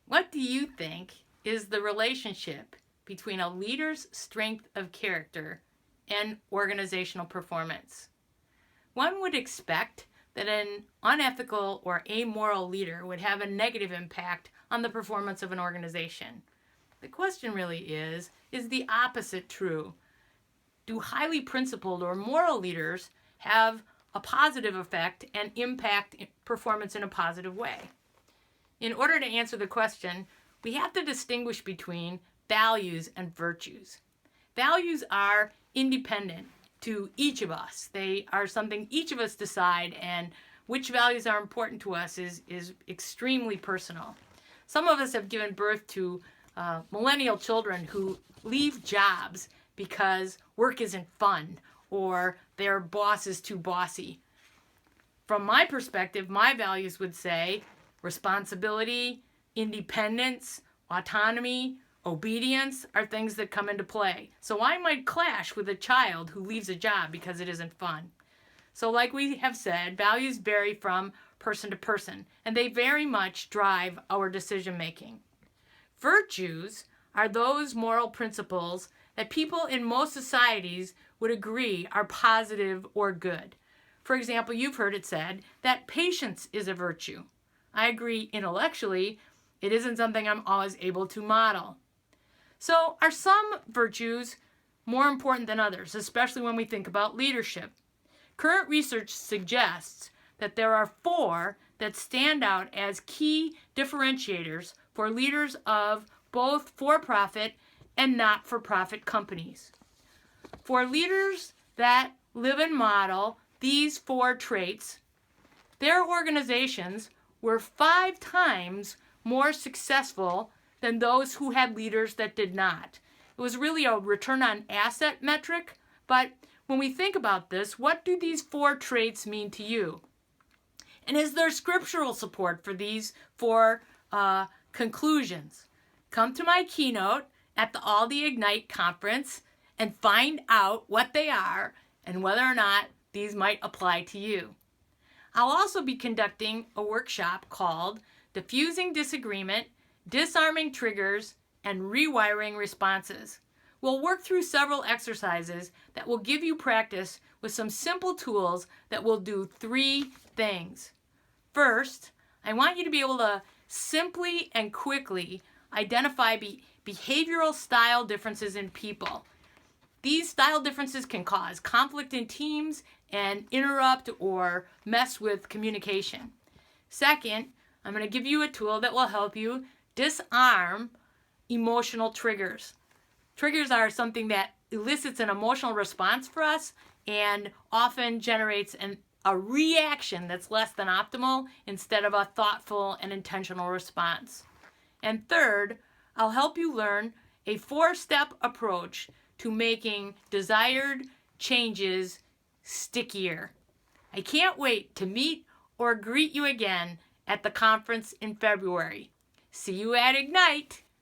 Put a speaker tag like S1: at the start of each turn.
S1: What do you think is the relationship between a leader's strength of character and organizational performance? One would expect that an unethical or amoral leader would have a negative impact on the performance of an organization. The question really is the opposite true? Do highly principled or moral leaders have a positive effect and impact performance in a positive way? In order to answer the question, we have to distinguish between values and virtues. Values are independent to each of us. They are something each of us decide, and which values are important to us is extremely personal. Some of us have given birth to millennial children who leave jobs because work isn't fun or their boss is too bossy. From my perspective, my values would say responsibility, independence, autonomy, obedience are things that come into play. So I might clash with a child who leaves a job because it isn't fun. So like we have said, values vary from person to person, and they very much drive our decision making. Virtues are those moral principles that people in most societies would agree are positive or good. For example, you've heard it said that patience is a virtue. I agree intellectually, it isn't something I'm always able to model. So are some virtues more important than others, especially when we think about leadership? Current research suggests that there are 4 that stand out as key differentiators for leaders of both for-profit and not-for-profit companies. For leaders that live and model these 4 traits, their organizations were 5 times more successful than those who had leaders that did not. It was really a return on asset metric, but when we think about this, what do these 4 traits mean to you? And is there scriptural support for these 4 conclusions? Come to my keynote at the ALDE IGNITE Conference and find out what they are and whether or not these might apply to you. I'll also be conducting a workshop called Diffusing Disagreement, Disarming Triggers, and Rewiring Responses. We'll work through several exercises that will give you practice with some simple tools that will do 3 things. First, I want you to be able to simply and quickly identify behavioral style differences in people. These style differences can cause conflict in teams and interrupt or mess with communication. Second, I'm going to give you a tool that will help you disarm emotional triggers. Triggers are something that elicits an emotional response for us and often generates a reaction that's less than optimal instead of a thoughtful and intentional response. And third, I'll help you learn a 4-step approach to making desired changes stickier. I can't wait to meet or greet you again at the conference in February. See you at Ignite!